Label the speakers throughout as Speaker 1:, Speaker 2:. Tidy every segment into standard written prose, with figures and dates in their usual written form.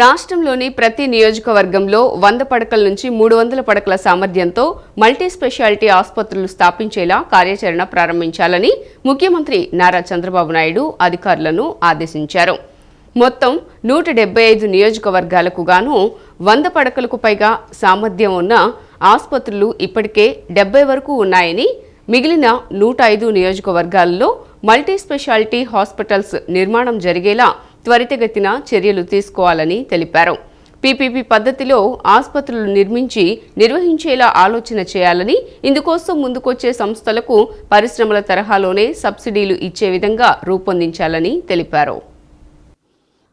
Speaker 1: రాష్ట్రంలోని ప్రతి నియోజకవర్గంలో 100 పడకల నుంచి 300 పడకల సామర్థ్యంతో మల్టీ స్పెషాలిటీ ఆసుపత్రులు స్థాపించేలా కార్యాచరణ ప్రారంభించాలని ముఖ్యమంత్రి నారా చంద్రబాబు నాయుడు అధికారులను ఆదేశించారు. మొత్తం 175 నియోజకవర్గాలకు గాను 100 పడకలకు పైగా సామర్థ్యం ఉన్న ఆసుపత్రులు ఇప్పటికే 70 వరకు ఉన్నాయని, మిగిలిన 105 నియోజకవర్గాల్లో మల్టీ స్పెషాలిటీ హాస్పిటల్స్ నిర్మాణం జరిగేలా త్వరితగతిన చర్యలు తీసుకోవాలని తెలిపారు. పీపీపీ పద్ధతిలో ఆసుపత్రులు నిర్వహించేలా ఆలోచన చేయాలని, ఇందుకోసం ముందుకొచ్చే సంస్థలకు పరిశ్రమల తరహాలోనే సబ్సిడీలు ఇచ్చే విధంగా రూపొందించాలని తెలిపారు.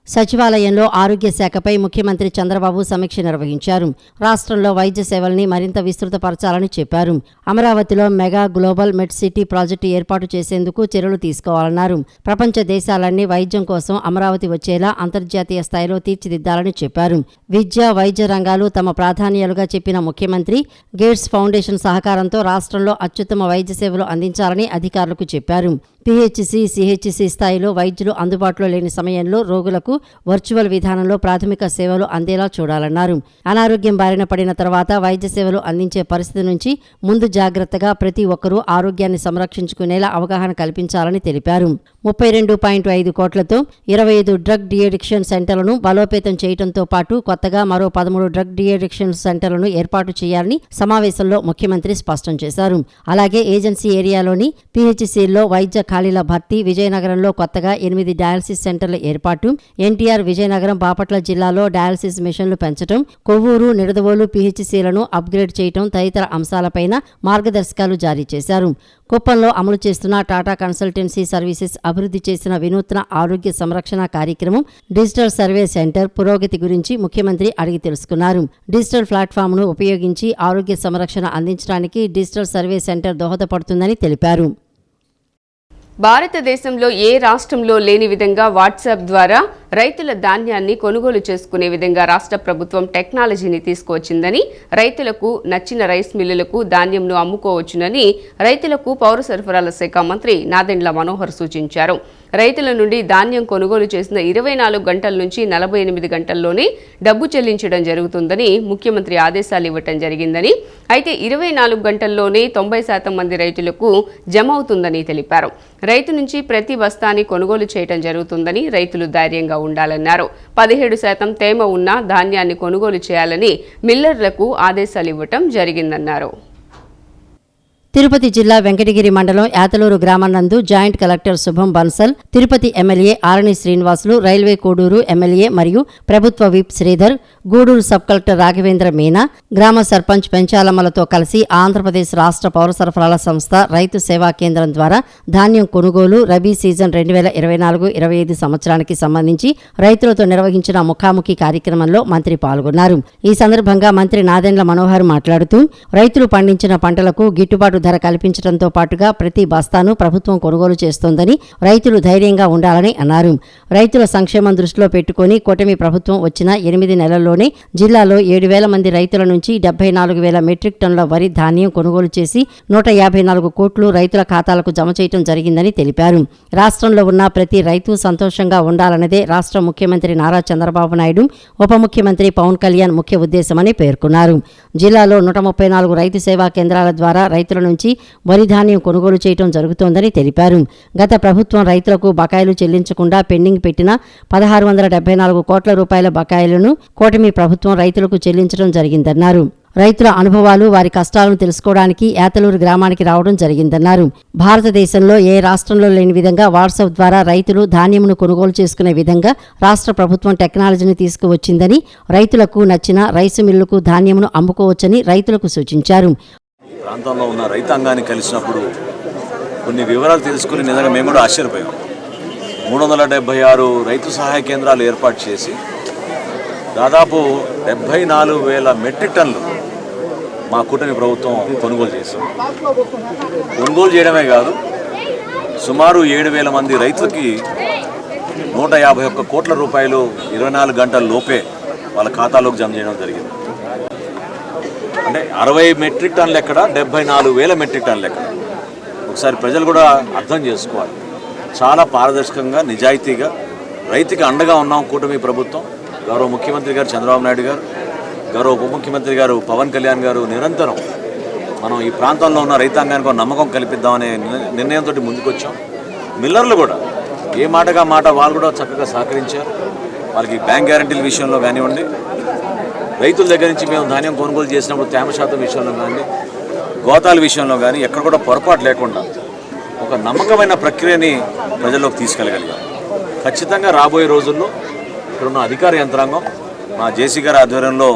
Speaker 2: సచివాలయంలో ఆరోగ్య శాఖపై ముఖ్యమంత్రి చంద్రబాబు సమీక్ష నిర్వహించారు. రాష్ట్రంలో వైద్య సేవల్ని మరింత విస్తృతపరచాలని చెప్పారు. అమరావతిలో మెగా గ్లోబల్ మెడ్ సిటీ ప్రాజెక్టు ఏర్పాటు చేసేందుకు చర్యలు తీసుకోవాలన్నారు. ప్రపంచ దేశాలన్నీ వైద్యం కోసం అమరావతి వచ్చేలా అంతర్జాతీయ స్థాయిలో తీర్చిదిద్దాలని చెప్పారు. విద్య, వైద్య రంగాలు తమ ప్రాధాన్యాలుగా చెప్పిన ముఖ్యమంత్రి గేట్స్ ఫౌండేషన్ సహకారంతో రాష్ట్రంలో అత్యుత్తమ వైద్య సేవలు అందించాలని అధికారులకు చెప్పారు. పీహెచ్సీ, సిహెచ్సీ స్థాయిలో వైద్యులు అందుబాటులో లేని సమయంలో రోగులకు వర్చువల్ విధానంలో ప్రాథమిక సేవలు అందేలా చూడాలన్నారు. అనారోగ్యం బారిన పడిన తర్వాత వైద్య సేవలు అందించే పరిస్థితి నుంచి ముందు జాగ్రత్తగా ప్రతి ఒక్కరూ ఆరోగ్యాన్ని సంరక్షించుకునేలా అవగాహన కల్పించాలని తెలిపారు. 32.5 కోట్లతో 25 డ్రగ్ డిఅడిక్షన్ సెంటర్లను బలోపేతం చేయడంతో పాటు కొత్తగా మరో 13 డ్రగ్ డిఅడిక్షన్ సెంటర్లను ఏర్పాటు చేయాలని సమావేశంలో ముఖ్యమంత్రి స్పష్టం చేశారు. అలాగే ఏజెన్సీ ఏరియాలోని పీహెచ్సీల్లో వైద్య ఖాళీల భర్తీ, విజయనగరంలో కొత్తగా 8 డయాలసిస్ సెంటర్ల ఏర్పాటు, ఎన్టీఆర్, విజయనగరం, బాపట్ల జిల్లాలో డయాలసిస్ మిషన్లు పెంచడం, కొవ్వూరు, నిడదవోలు పీహెచ్సీలను అప్గ్రేడ్ చేయడం తదితర అంశాలపైన మార్గదర్శకాలు జారీ చేశారు. కుప్పంలో అమలు చేస్తున్న టాటా కన్సల్టెన్సీ సర్వీసెస్ అభివృద్ధి చేసిన వినూత్న ఆరోగ్య సంరక్షణ కార్యక్రమం డిజిటల్ సర్వే సెంటర్ పురోగతి గురించి ముఖ్యమంత్రి అడిగి తెలుసుకున్నారు. డిజిటల్ ప్లాట్ఫామ్ను ఉపయోగించి ఆరోగ్య సంరక్షణ అందించడానికి డిజిటల్ సర్వే సెంటర్ దోహదపడుతుందని తెలిపారు.
Speaker 1: భారతదేశంలో ఏ రాష్ట్రంలో లేని విధంగా వాట్సాప్ ద్వారా రైతుల ధాన్యాన్ని కొనుగోలు చేసుకునే విధంగా రాష్ట్ర ప్రభుత్వం టెక్నాలజీని తీసుకువచ్చిందని, రైతులకు నచ్చిన రైస్ మిల్లులకు ధాన్యంను అమ్ముకోవచ్చునని రైతులకు పౌర సరఫరాల శాఖ మంత్రి నాదెండ్ల మనోహర్ సూచించారు. రైతుల నుండి ధాన్యం కొనుగోలు చేసిన 24 గంటల నుంచి 48 గంటల్లోనే డబ్బు చెల్లించడం జరుగుతుందని ముఖ్యమంత్రి ఆదేశాలు ఇవ్వటం జరిగిందని, అయితే 24 గంటల్లోనే 90% మంది రైతులకు జమ అవుతుందని తెలిపారు. రైతు నుంచి ప్రతి బస్తాని కొనుగోలు చేయడం జరుగుతుందని, రైతులు ధైర్యంగా ఉండాలన్నారు. 17% తేమ ఉన్న ధాన్యాన్ని కొనుగోలు చేయాలని మిల్లర్లకు ఆదేశాలు ఇవ్వటం జరిగిందన్నారు.
Speaker 2: తిరుపతి జిల్లా వెంకటగిరి మండలం యాతలూరు గ్రామానందు joint collector Shubham Bansal, Tirupati MLA Arani Srinivasulu, railway Koduru MLA మరియు ప్రభుత్వ whip Sridhar, Gudur sub collector Raghavendra Meena, గ్రామ సర్పంచ్ పెంచాలమ్మలతో కలిసి ఆంధ్రప్రదేశ్ రాష్ట్ర పౌర సరఫరాల సంస్థ రైతు సేవా కేంద్రం ద్వారా ధాన్యం కొనుగోలు రబీ సీజన్ 2024-25 సంవత్సరానికి సంబంధించి రైతులతో నిర్వహించిన ముఖాముఖి కార్యక్రమంలో మంత్రి పాల్గొన్నారు. ఈ సందర్భంగా మంత్రి నాదెండ్ల మనోహర్ మాట్లాడుతూ, రైతులు పండించిన పంటలకు గిట్టుబాటు ధర కల్పించడంతో పాటుగా ప్రతి బస్తాను ప్రభుత్వం కొనుగోలు చేస్తోందని, రైతులు ధైర్యంగా ఉండాలని అన్నారు. రైతుల సంక్షేమం దృష్టిలో పెట్టుకుని కూటమి ప్రభుత్వం వచ్చిన 8 నెలల్లోనే జిల్లాలో 7,000 మంది రైతుల నుంచి 74,000 మెట్రిక్ టన్నుల వరి ధాన్యం కొనుగోలు చేసి 154 కోట్లు రైతుల ఖాతాలకు జమ చేయడం జరిగిందని తెలిపారు. రాష్ట్రంలో ఉన్న ప్రతి రైతు సంతోషంగా ఉండాలన్నదే రాష్ట్ర ముఖ్యమంత్రి నారా చంద్రబాబు నాయుడు, ఉప ముఖ్యమంత్రి పవన్ కళ్యాణ్ ముఖ్య ఉద్దేశమని పేర్కొన్నారు. జిల్లాలో 134 రైతు సేవా కేంద్రాల ద్వారా రైతుల నుంచి వరి ధాన్యం కొనుగోలు చేయడం జరుగుతోందని తెలిపారు. గత ప్రభుత్వం రైతులకు బకాయిలు చెల్లించకుండా పెండింగ్ పెట్టిన 1,674 కోట్ల రూపాయల బకాయిలను కూటమి ప్రభుత్వం రైతులకు చెల్లించడం జరిగిందన్నారు. రైతుల అనుభవాలు, వారి కష్టాలను తెలుసుకోవడానికి యాతలూరు గ్రామానికి రావడం జరిగిందన్నారు. భారతదేశంలో ఏ రాష్ట్రంలో లేని విధంగా వాట్సాప్ ద్వారా రైతులు ధాన్యమును కొనుగోలు చేసుకునే విధంగా రాష్ట్ర ప్రభుత్వం టెక్నాలజీని తీసుకువచ్చిందని, రైతులకు నచ్చిన రైసు మిల్లుకు ధాన్యమును అమ్ముకోవచ్చని రైతులకు సూచించారు.
Speaker 3: ప్రాంతంలో ఉన్న రైతాంగాన్ని కలిసినప్పుడు కొన్ని వివరాలు తెలుసుకుని నిజంగా మేము కూడా ఆశ్చర్యపోయాం. 376 రైతు సహాయ కేంద్రాలు ఏర్పాటు చేసి దాదాపు 74,000 మెట్రిక్ టన్నులు మా కూటమి ప్రభుత్వం కొనుగోలు చేశాం. కొనుగోలు చేయడమే కాదు, సుమారు 7,000 మంది రైతులకి 151 కోట్ల రూపాయలు 24 గంటల లోపే వాళ్ళ ఖాతాలోకి జమ చేయడం జరిగింది. అంటే 60 మెట్రిక్ టన్నులు ఎక్కడ, 74,000 మెట్రిక్ టన్నులు ఎక్కడ. ఒకసారి ప్రజలు కూడా అర్థం చేసుకోవాలి. చాలా పారదర్శకంగా, నిజాయితీగా రైతుకి అండగా ఉన్నాం కూటమి ప్రభుత్వం. గౌరవ ముఖ్యమంత్రి గారు చంద్రబాబు నాయుడు గారు, గౌరవ ఉప ముఖ్యమంత్రి గారు పవన్ కళ్యాణ్ గారు నిరంతరం మనం ఈ ప్రాంతంలో ఉన్న రైతాంగానికి ఒక నమ్మకం కల్పిద్దామనే నిర్ణయంతో ముందుకొచ్చాం. మిల్లర్లు కూడా ఏ మాటగా మాట వాళ్ళు కూడా చక్కగా సహకరించారు. వాళ్ళకి బ్యాంక్ గ్యారంటీల విషయంలో కానివ్వండి, రైతుల దగ్గర నుంచి మేము ధాన్యం కొనుగోలు చేసినప్పుడు తేమ శాతం విషయంలో కానీ, గోతాల విషయంలో కానీ ఎక్కడ కూడా పొరపాటు లేకుండా ఒక నమ్మకమైన ప్రక్రియని ప్రజల్లోకి తీసుకెళ్ళగలిగాం. ఖచ్చితంగా రాబోయే రోజుల్లో ఇక్కడున్న అధికార యంత్రాంగం మా జేసీ గారి ఆధ్వర్యంలో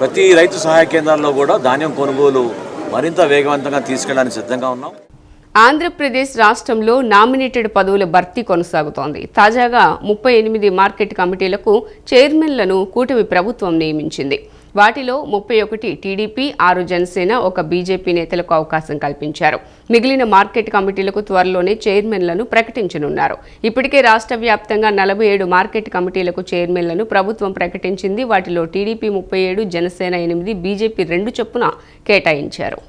Speaker 3: ప్రతి రైతు సహాయ కేంద్రాల్లో కూడా ధాన్యం కొనుగోలు మరింత వేగవంతంగా తీసుకెళ్ళడానికి సిద్ధంగా ఉన్నాం.
Speaker 1: ఆంధ్రప్రదేశ్ రాష్ట్రంలో నామినేటెడ్ పదవుల భర్తీ కొనసాగుతోంది. తాజాగా 38 మార్కెట్ కమిటీలకు చైర్మన్లను కూటమి ప్రభుత్వం నియమించింది. వాటిలో 31 టీడీపీ, 6 జనసేన, 1 బీజేపీ నేతలకు అవకాశం కల్పించారు. మిగిలిన మార్కెట్ కమిటీలకు త్వరలోనే చైర్మన్లను ప్రకటించనున్నారు. ఇప్పటికే రాష్ట్ర వ్యాప్తంగా 47 మార్కెట్ కమిటీలకు చైర్మన్లను ప్రభుత్వం ప్రకటించింది. వాటిలో టీడీపీ 37, జనసేన 8, బీజేపీ 2 చొప్పున కేటాయించారు.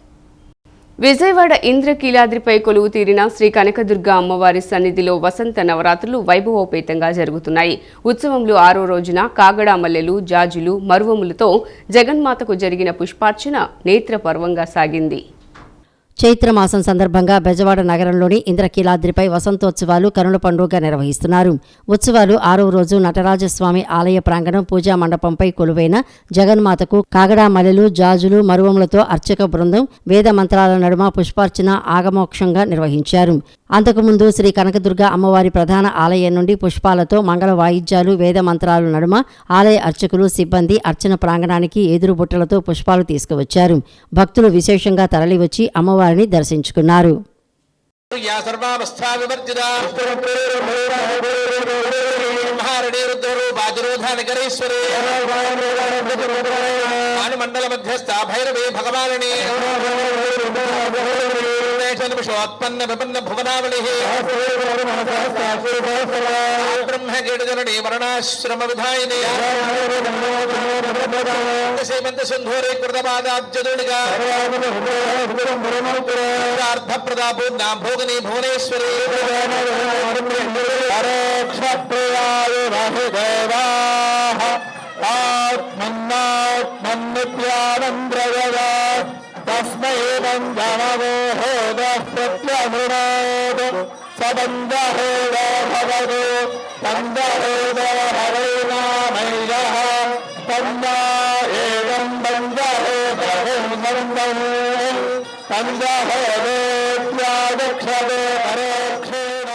Speaker 1: విజయవాడ ఇంద్రకీలాద్రిపై కొలువు తీరిన శ్రీ కనకదుర్గ అమ్మవారి సన్నిధిలో వసంత నవరాత్రులు వైభవోపేతంగా జరుగుతున్నాయి. ఉత్సవంలో 6వ రోజున కాగడా మల్లెలు, జాజులు, మరువములతో జగన్మాతకు జరిగిన పుష్పార్చన నేత్రపర్వంగా సాగింది.
Speaker 2: చైత్రమాసం సందర్భంగా బెజవాడ నగరంలోని ఇంద్రకీలాద్రిపై వసంతోత్సవాలు కనుల పండుగగా నిర్వహిస్తున్నారు. ఉత్సవాలు 6వ రోజు నటరాజస్వామి ఆలయ ప్రాంగణం పూజా మండపంపై కొలువైన జగన్మాతకు కాగడా మల్లెలు, జాజులు, మరువములతో అర్చక బృందం వేద మంత్రాల నడుమ పుష్పార్చన ఆగమోక్షంగా నిర్వహించారు. అంతకుముందు శ్రీ కనకదుర్గ అమ్మవారి ప్రధాన ఆలయం నుండి పుష్పాలతో మంగళ వాయిద్యాలు, వేద మంత్రాల నడుమ ఆలయ అర్చకులు, సిబ్బంది అర్చన ప్రాంగణానికి ఎదురు బుట్టలతో పుష్పాలు తీసుకువచ్చారు. భక్తులు విశేషంగా తరలివచ్చి అమ్మవారిని దర్శించుకున్నారు.
Speaker 4: విషోత్పన్న విపన్న భువనావళి బ్రహ్మకీటజననీ వర్ణాశ్రమ విధాయిని శ్రీమంత సింధూరి కృతపాదాబ్జదుడిగా అర్థప్రదాపూర్ణ భోగిని భువనేశ్వరి ఆత్మన్నాత్మన్నిత్యానంద్రయా తస్మై బంధనవోహోదః ప్రత్యమృణోద్ సబంధహోదో భవదు బంధహోదో హరే నామయ్యః బంధా ఏవం బంధహోదో బంధహో బంధహోదోత్యాదక్షదే పరోక్షేణ.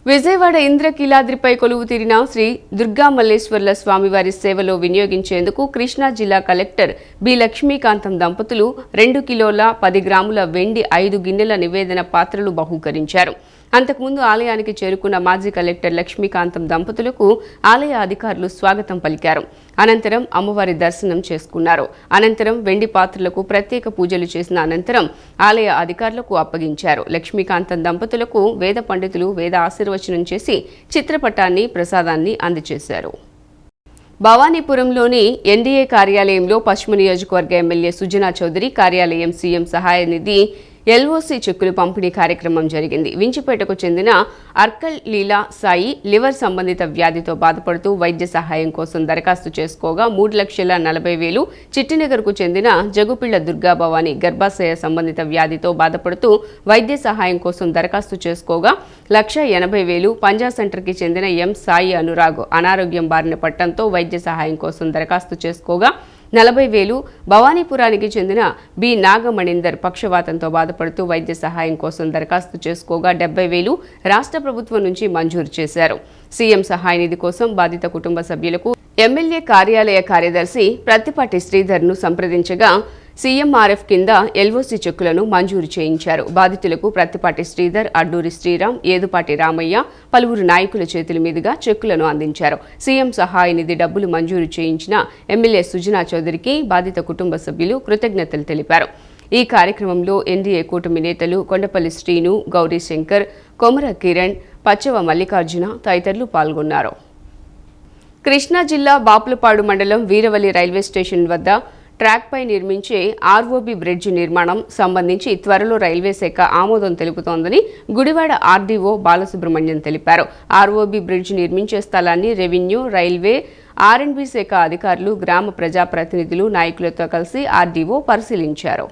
Speaker 1: విజయవాడ ఇంద్రకీలాద్రిపై కొలువు తీరిన శ్రీ దుర్గా మల్లేశ్వర్ల స్వామివారి సేవలో వినియోగించేందుకు కృష్ణా జిల్లా కలెక్టర్ బి లక్ష్మీకాంతం దంపతులు 2 కిలోల 10 గ్రాముల వెండి 5 గిన్నెల నివేదన పాత్రలు బహూకరించారు. అంతకుముందు ఆలయానికి చేరుకున్న మాజీ కలెక్టర్ లక్ష్మీకాంతం దంపతులకు ఆలయ అధికారులు స్వాగతం పలికారు. అనంతరం అమ్మవారి దర్శనం చేసుకున్నారు. అనంతరం వెండి పాత్రలకు ప్రత్యేక పూజలు చేసిన అనంతరం ఆలయ అధికారులకు అప్పగించారు. లక్ష్మీకాంతం దంపతులకు వేద పండితులు వేద ఆశీర్వచనం చేసి చిత్రపటాన్ని, ప్రసాదాన్ని అందజేశారు. భవానీపురంలోని ఎన్డీఏ కార్యాలయంలో పశ్చిమ నియోజకవర్గ ఎమ్మెల్యే సుజనా చౌదరి కార్యాలయం సీఎం సహాయ నిధి ఎల్ఓసి చెక్కులు పంపిణీ కార్యక్రమం జరిగింది. వించిపేటకు చెందిన అర్కల్ లీలా సాయి లివర్ సంబంధిత వ్యాధితో బాధపడుతూ వైద్య సహాయం కోసం దరఖాస్తు చేసుకోగా 3,40,000, చిట్టినగర్కు చెందిన జగుపిళ్ల దుర్గా భవాని గర్భాశయ సంబంధిత వ్యాధితో బాధపడుతూ వైద్య సహాయం కోసం దరఖాస్తు చేసుకోగా 1,80,000, పంజా సెంటర్కి చెందిన ఎం సాయి అనురాగ్ అనారోగ్యం బారిన పట్టడంతో వైద్య సహాయం కోసం దరఖాస్తు చేసుకోగా 40,000, భవానీపురానికి చెందిన బి నాగమణిందర్ పక్షవాతంతో బాధపడుతూ వైద్య సహాయం కోసం దరఖాస్తు చేసుకోగా 70,000 రాష్ట్ర ప్రభుత్వం నుంచి మంజూరు చేశారు. సీఎం సహాయ నిధి కోసం బాధిత కుటుంబ సభ్యులకు ఎమ్మెల్యే కార్యాలయ కార్యదర్శి ప్రత్తిపాటి శ్రీధర్ను సంప్రదించగా సీఎంఆర్ఎఫ్ కింద ఎల్ఓసి చెక్కులను మంజూరు చేయించారు. బాధితులకు ప్రత్తిపాటి శ్రీధర్, అడ్డూరి శ్రీరామ్, ఏదుపాటి రామయ్య పలువురు నాయకుల చేతుల మీదుగా చెక్కులను అందించారు. సీఎం సహాయ నిధి డబ్బులు మంజూరు చేయించిన ఎమ్మెల్యే సుజనా చౌదరికి బాధిత కుటుంబ సభ్యులు కృతజ్ఞతలు తెలిపారు. ఈ కార్యక్రమంలో ఎన్డీఏ కూటమి నేతలు కొండపల్లి శ్రీను, గౌరీ శంకర్, కొమర కిరణ్, పచ్చవ మల్లికార్జున తదితరులు పాల్గొన్నారు. కృష్ణా జిల్లా బాపులపాడు మండలం వీరవల్లి రైల్వే స్టేషన్ వద్ద ట్రాక్పై నిర్మించే ఆర్ఓబి బ్రిడ్జి నిర్మాణం సంబంధించి త్వరలో రైల్వే శాఖ ఆమోదం తెలుపుతోందని గుడివాడ ఆర్డీఓ బాలసుబ్రహ్మణ్యం తెలిపారు. ఆర్ఓబి బ్రిడ్జి నిర్మించే స్థలాన్ని రెవెన్యూ, రైల్వే, ఆర్ఎండ్బీ శాఖ అధికారులు, గ్రామ ప్రజాప్రతినిధులు, నాయకులతో కలిసి ఆర్డీఓ పరిశీలించారు.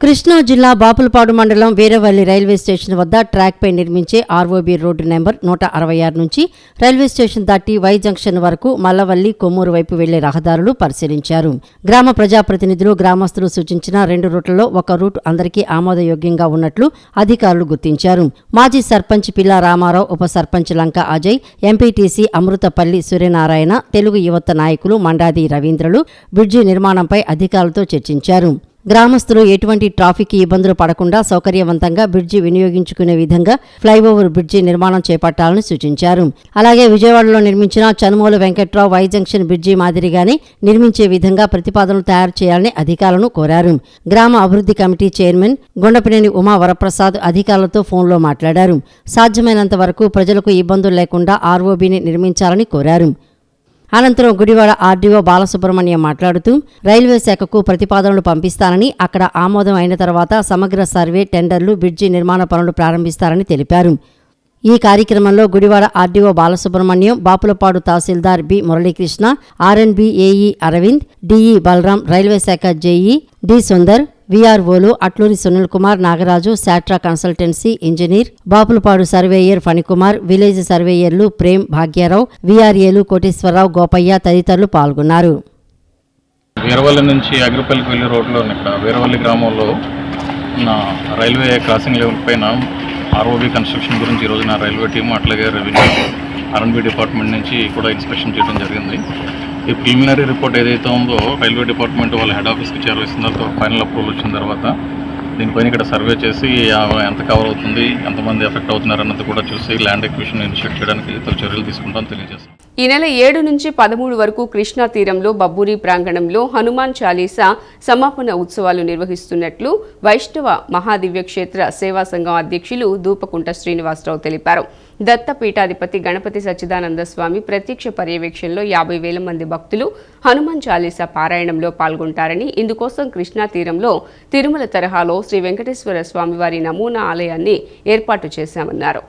Speaker 2: కృష్ణా జిల్లా బాపులపాడు మండలం వీరవల్లి రైల్వే స్టేషన్ వద్ద ట్రాక్పై నిర్మించే ఆర్ఓబి రోడ్డు నెంబర్ 166 నుంచి రైల్వే స్టేషన్ దాటి వై జంక్షన్ వరకు మల్లవల్లి, కొమ్మూరు వైపు వెళ్లే రహదారులు పరిశీలించారు. గ్రామ ప్రజాప్రతినిధులు, గ్రామస్తులు సూచించిన 2 రూట్లలో ఒక రూట్ అందరికీ ఆమోదయోగ్యంగా ఉన్నట్లు అధికారులు గుర్తించారు. మాజీ సర్పంచ్ పిల్లా రామారావు, ఉప సర్పంచ్ లంక అజయ్, ఎంపీటీసీ అమృతపల్లి సూర్యనారాయణ, తెలుగు యువత నాయకులు మండాది రవీంద్రలు బ్రిడ్జి నిర్మాణంపై అధికారులతో చర్చించారు. గ్రామస్తులు ఎటువంటి ట్రాఫిక్ ఇబ్బందులు పడకుండా సౌకర్యవంతంగా బ్రిడ్జి వినియోగించుకునే విధంగా ఫ్లైఓవర్ బ్రిడ్జి నిర్మాణం చేపట్టాలని సూచించారు. అలాగే విజయవాడలో నిర్మించిన చనుమోలు వెంకట్రావు వై జంక్షన్ బ్రిడ్జి మాదిరిగానే నిర్మించే విధంగా ప్రతిపాదనలు తయారు చేయాలని అధికారులను కోరారు. గ్రామ అభివృద్ధి కమిటీ చైర్మన్ గుండపినేని ఉమా వరప్రసాద్ అధికారులతో ఫోన్లో మాట్లాడారు. సాధ్యమైనంత వరకు ప్రజలకు ఇబ్బందులు లేకుండా ఆర్ఓబిని నిర్మించాలని కోరారు. అనంతరం గుడివాడ ఆర్డీఓ బాలసుబ్రహ్మణ్యం మాట్లాడుతూ రైల్వే శాఖకు ప్రతిపాదనలు పంపిస్తానని, అక్కడ ఆమోదం అయిన తర్వాత సమగ్ర సర్వే, టెండర్లు, బ్రిడ్జి నిర్మాణ పనులు ప్రారంభిస్తారని తెలిపారు. ఈ కార్యక్రమంలో గుడివాడ ఆర్డీఓ బాలసుబ్రహ్మణ్యం, బాపులపాడు తహసీల్దార్ B Muralikrishna, RNB AE Aravind, DE Balaram, railway శాఖ జేఈ డి సుందర్, వీఆర్ఓలు Atluri Sunil Kumar, Nagaraju, Shatra consultancy engineer, Bapulapadu surveyor Phanikumar, village సర్వేయర్లు ప్రేమ్, భాగ్యారావు, వీఆర్ఏలు కోటేశ్వరరావు, గోపయ్య తదితరులు పాల్గొన్నారు.
Speaker 5: వీరవల్లి నుంచి అగ్రిపల్లికి వెళ్ళే రోడ్లో ఇక్కడ వీరవల్లి గ్రామంలో రైల్వే క్రాసింగ్ లెవెల్ పైన ఆర్ఓబి కన్స్ట్రక్షన్ గురించి ఈరోజు నా రైల్వే టీము, అట్లాగే రెవెన్యూ, ఆర్ఎండ్బీ డిపార్ట్మెంట్ నుంచి కూడా ఇన్స్పెక్షన్ చేయడం జరిగింది. ఈ ప్రిలిమినరీ రిపోర్ట్ ఏదైతే ఉందో రైల్వే డిపార్ట్మెంట్ వాళ్ళ హెడ్ ఆఫీస్కి చేరవేసిన తర్వాత ఫైనల్ అప్రూవల్ వచ్చిన తర్వాత దీనిపైన ఇక్కడ సర్వే చేసి ఎంత కవర్ అవుతుంది, ఎంతమంది ఎఫెక్ట్ అవుతున్నారు అన్నది కూడా చూసి ల్యాండ్ ఎక్విజిషన్ ఇనిషియేట్ చేయడానికి ఇతర చర్యలు తీసుకుంటామని తెలియజేస్తాం.
Speaker 1: ఈ నెల 7 నుంచి 13 వరకు కృష్ణా తీరంలో బబ్బూరి ప్రాంగణంలో హనుమాన్ చాలీసా సమాపన ఉత్సవాలు నిర్వహిస్తున్నట్లు వైష్ణవ మహాదివ్య క్షేత్ర సేవా సంఘం అధ్యక్షులు దూపకుంట శ్రీనివాసరావు తెలిపారు. దత్తపీఠాధిపతి గణపతి సచ్చిదానంద స్వామి ప్రత్యక్ష పర్యవేక్షణలో 50,000 మంది భక్తులు హనుమాన్ చాలీసా పారాయణంలో పాల్గొంటారని, ఇందుకోసం కృష్ణా తీరంలో తిరుమల తరహాలో శ్రీ వెంకటేశ్వర స్వామివారి నమూనా ఆలయాన్ని ఏర్పాటు చేశామన్నారు.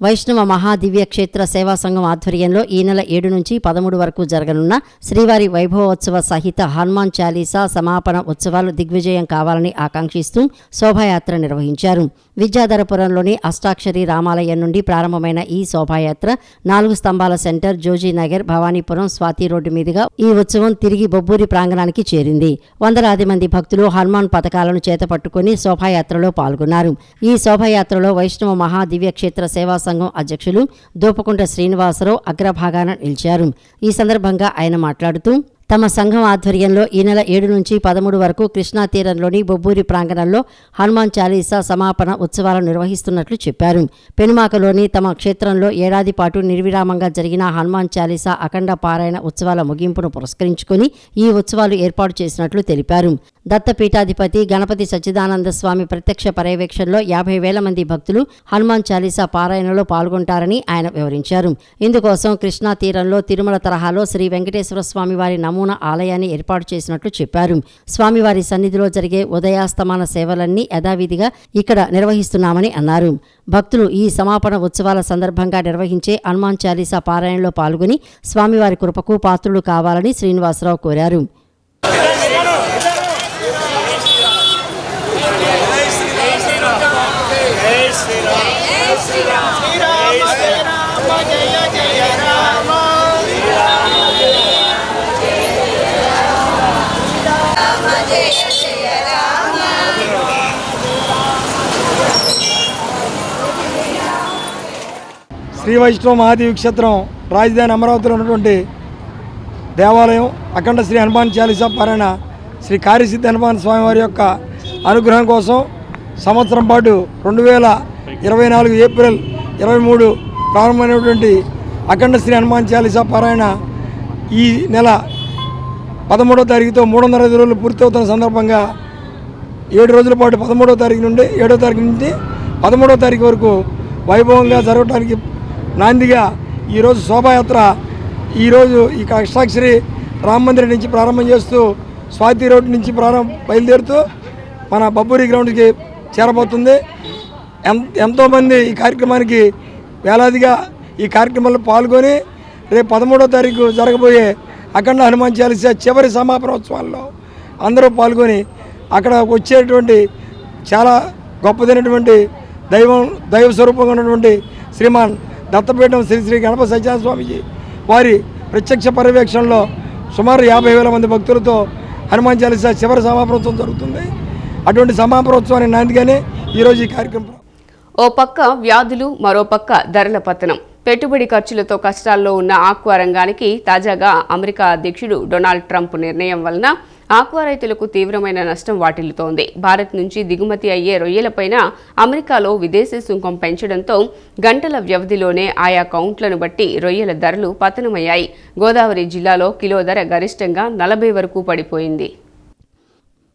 Speaker 2: వైష్ణవ మహాదివ్య క్షేత్ర సేవా సంఘం ఆధ్వర్యంలో ఈ నెల 7 నుంచి 13 వరకు జరగనున్న శ్రీవారి వైభవోత్సవ సహిత హనుమాన్ చాలీసా సమాపన ఉత్సవాలు దిగ్విజయం కావాలని ఆకాంక్షిస్తూ శోభాయాత్ర నిర్వహించారు. విద్యాధరపురంలోని అష్టాక్షరి రామాలయం నుండి ప్రారంభమైన ఈ శోభాయాత్ర 4 స్తంభాల సెంటర్, జోజీనగర్, భవానీపురం, స్వాతి రోడ్డు మీదుగా ఈ ఉత్సవం తిరిగి బొబ్బూరి ప్రాంగణానికి చేరింది. వందలాది మంది భక్తులు హనుమాన్ పతాకాలను చేతపట్టుకుని శోభాయాత్రలో పాల్గొన్నారు. ఈ శోభాయాత్రలో వైష్ణవ మహాదివ్య క్షేత్ర సేవా సంఘం అధ్యక్షులు దూపకుంట శ్రీనివాసరావు అగ్రభాగాన నిలిచారు. ఈ సందర్భంగా ఆయన మాట్లాడుతూ తమ సంఘం ఆధ్వర్యంలో ఈ నెల 7 నుంచి 13 వరకు కృష్ణా తీరంలోని బొబ్బూరి ప్రాంగణంలో హనుమాన్ చాలీసా సమాపన ఉత్సవాలను నిర్వహిస్తున్నట్లు చెప్పారు. పెనుమాకలోని తమ క్షేత్రంలో ఏడాది పాటు నిర్విరామంగా జరిగిన హనుమాన్ చాలీసా అఖండ పారాయణ ఉత్సవాల ముగింపును పురస్కరించుకుని ఈ ఉత్సవాలు ఏర్పాటు చేసినట్లు తెలిపారు. దత్తపీఠాధిపతి గణపతి సచ్చిదానంద స్వామి ప్రత్యక్ష పర్యవేక్షణలో 50,000 మంది భక్తులు హనుమాన్ చాలీసా పారాయణలో పాల్గొంటారని ఆయన వివరించారు. ఇందుకోసం కృష్ణా తీరంలో తిరుమల తరహాలో శ్రీ వెంకటేశ్వర స్వామి వారి నమూనా ఆలయాన్ని ఏర్పాటు చేసినట్లు చెప్పారు. స్వామివారి సన్నిధిలో జరిగే ఉదయాస్తమాన సేవలన్నీ యథావిధిగా ఇక్కడ నిర్వహిస్తున్నామని అన్నారు. భక్తులు ఈ సమాపన ఉత్సవాల సందర్భంగా నిర్వహించే హనుమాన్ చాలీసా పారాయణలో పాల్గొని స్వామివారి కృపకు పాత్రులు కావాలని శ్రీనివాసరావు కోరారు.
Speaker 6: శ్రీ వైష్ణవ మహాదేవి క్షేత్రం రాజధాని అమరావతిలో ఉన్నటువంటి దేవాలయం అఖండ శ్రీ హనుమాన్ చాలీసా పారాయణ శ్రీ కార్యసిద్ధి హనుమాన్ స్వామివారి యొక్క అనుగ్రహం కోసం సంవత్సరం పాటు 2024 ఏప్రిల్ 23 ప్రారంభమైనటువంటి అఖండ శ్రీ హనుమాన్ చాలీసా పారాయణ ఈ నెల 13వ తారీఖుతో 350 రోజులు పూర్తవుతున్న సందర్భంగా 7 రోజుల పాటు 13వ తారీఖు నుండి 7వ తారీఖు నుంచి 13వ తారీఖు వరకు వైభవంగా జరగడానికి నాందిగా ఈరోజు శోభాయాత్ర ఈరోజు ఈ అష్టాక్షరి రామ మందిరం నుంచి ప్రారంభం చేస్తూ స్వాతి రోడ్ నుంచి బయలుదేరుతూ మన బబ్బూరి గ్రౌండ్కి చేరబోతుంది. ఎంతోమంది ఈ కార్యక్రమానికి వేలాదిగా ఈ కార్యక్రమంలో పాల్గొని రేపు 13వ తారీఖు జరగబోయే అఖండ హనుమాన్ చాలీసా చివరి సమాపనోత్సవాల్లో అందరూ పాల్గొని అక్కడ వచ్చేటువంటి చాలా గొప్పదైనటువంటి దైవ స్వరూపంగా ఉన్నటువంటి శ్రీమాన్ దత్తపీఠం శ్రీ గణపతి సత్యనారాయణ స్వామిజీ వారి ప్రత్యక్ష పర్యవేక్షణలో సుమారు 50,000 మంది భక్తులతో హనుమాన్ చాలీసా చివరి సమాపనోత్సవం జరుగుతుంది. అటువంటి సమాపనోత్సవాన్ని నాందిగానే ఈరోజు ఈ కార్యక్రమం.
Speaker 1: ఓ పక్క వ్యాధులు, మరో పక్క ధరల పతనం. పెట్టుబడి ఖర్చులతో కష్టాల్లో ఉన్న ఆక్వా రంగానికి తాజాగా అమెరికా అధ్యక్షుడు డొనాల్డ్ ట్రంప్ నిర్ణయం వలన ఆక్వా రైతులకు తీవ్రమైన నష్టం వాటిల్లుతోంది. భారత్ నుంచి దిగుమతి అయ్యే రొయ్యలపైన అమెరికాలో విదేశీ సుంకం పెంచడంతో గంటల వ్యవధిలోనే ఆయా కౌంట్లను బట్టి రొయ్యల ధరలు పతనమయ్యాయి. గోదావరి జిల్లాలో కిలో ధర గరిష్టంగా 40 వరకు పడిపోయింది.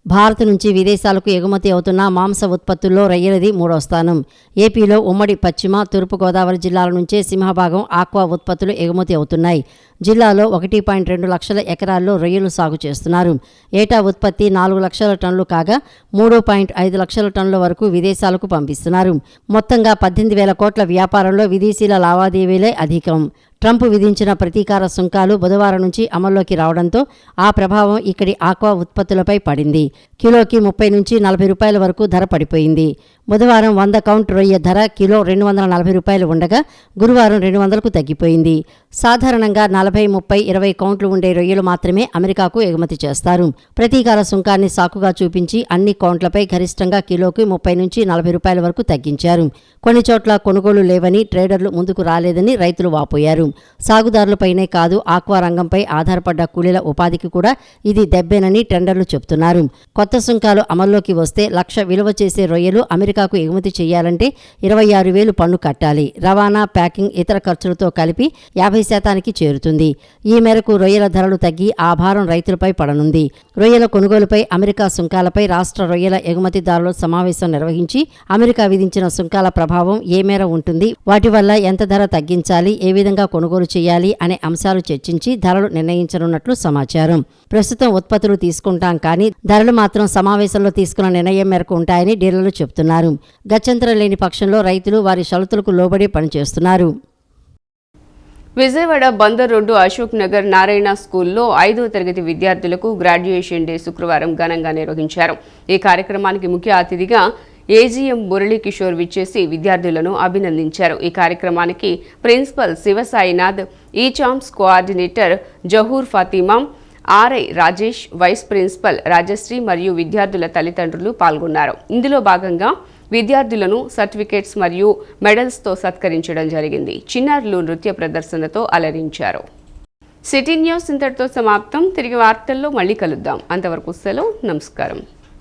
Speaker 2: భారత్ నుంచి విదేశాలకు ఎగుమతి అవుతున్న మాంస ఉత్పత్తుల్లో రొయ్యలది 3వ స్థానం. ఏపీలో ఉమ్మడి పశ్చిమ, తూర్పు గోదావరి జిల్లాల నుంచే సింహభాగం ఆక్వా ఉత్పత్తులు ఎగుమతి అవుతున్నాయి. జిల్లాలో 1.2 లక్షల ఎకరాల్లో రొయ్యలు సాగు చేస్తున్నారు. ఏటా ఉత్పత్తి 4 లక్షల టన్నులు కాగా 3.5 లక్షల టన్నుల వరకు విదేశాలకు పంపిస్తున్నారు. మొత్తంగా 18,000 కోట్ల వ్యాపారంలో విదేశీల లావాదేవీలే అధికం. ట్రంప్ విధించిన ప్రతీకార సుంకాలు బుధవారం నుంచి అమల్లోకి రావడంతో ఆ ప్రభావం ఇక్కడి ఆక్వా ఉత్పత్తులపై పడింది. కిలోకి 30 నుంచి 40 రూపాయల వరకు ధర పడిపోయింది. బుధవారం 100 కౌంట్ రొయ్య ధర కిలో 240 రూపాయలు ఉండగా గురువారం 200కు తగ్గిపోయింది. సాధారణంగా 40, 30, 20 కౌంట్లు ఉండే రొయ్యలు మాత్రమే అమెరికాకు ఎగుమతి చేస్తారు. ప్రతీకార సుంకాన్ని సాకుగా చూపించి అన్ని కౌంట్లపై గరిష్టంగా కిలోకి 30 నుంచి 40 రూపాయల వరకు తగ్గించారు. కొన్ని చోట్ల కొనుగోలు లేవని, ట్రేడర్లు ముందుకు రాలేదని రైతులు వాపోయారు. సాగుదారులపైనే కాదు, ఆక్వా రంగంపై ఆధారపడ్డ కూలీల ఉపాధికి కూడా ఇది దెబ్బేనని టెండర్లు చెబుతున్నారు. కొత్త సుంకాలు అమల్లోకి వస్తే 1,00,000 విలువ చేసే రొయ్యలు అమెరికాకు ఎగుమతి చేయాలంటే 26,000 పన్ను కట్టాలి. రవాణా, ప్యాకింగ్, ఇతర ఖర్చులతో కలిపి 50% చేరుతుంది. ఈ మేరకు రొయ్యల ధరలు తగ్గి ఆ భారం రైతులపై పడనుంది. రొయ్యల కొనుగోలుపై అమెరికా సుంకాలపై రాష్ట్ర రొయ్యల ఎగుమతిదారుల సమావేశం నిర్వహించి అమెరికా విధించిన సుంకాల ప్రభావం ఏ మేర ఉంటుంది, వాటి వల్ల ఎంత ధర తగ్గించాలి, ఏ విధంగా కొనుగోలు చేయాలి అనే అంశాలు చర్చించి ధరలు నిర్ణయించనున్నట్లు సమాచారం. ప్రస్తుతం ఉత్పత్తులు తీసుకుంటాం కానీ ధరలు మాత్రం సమావేశంలో తీసుకున్న నిర్ణయం మేరకు ఉంటాయని డీలర్లు చెబుతున్నారు. గత్యంతరం లేని పక్షంలో రైతులు వారి షరతులకు లోబడి పనిచేస్తున్నారు.
Speaker 1: విజయవాడ బందర్ రోడ్డు అశోక్ నగర్ నారాయణ స్కూల్లో 5వ తరగతి విద్యార్థులకు గ్రాడ్యుయేషన్ డే శుక్రవారం ఘనంగా నిర్వహించారు. ఈ కార్యక్రమానికి ముఖ్య అతిథిగా ఏజీఎం మురళీకిషోర్ విచ్చేసి విద్యార్థులను అభినందించారు. ఈ కార్యక్రమానికి ప్రిన్సిపల్ శివసాయినాథ్, ఈచామ్స్ coordinator Zahoor Fatima, RI Rajesh, vice principal Rajashri మరియు విద్యార్థుల తల్లిదండ్రులు పాల్గొన్నారు. ఇందులో భాగంగా విద్యార్థులను సర్టిఫికేట్స్ మరియు మెడల్స్తో సత్కరించడం జరిగింది. చిన్నారులు నృత్య ప్రదర్శనతో అలరించారు. సిటీ న్యూస్ ఇంతటితో సమాప్తం. తిరిగి వార్తల్లో మళ్ళీ కలుద్దాం. అంతవరకు సెలవు. నమస్కారం.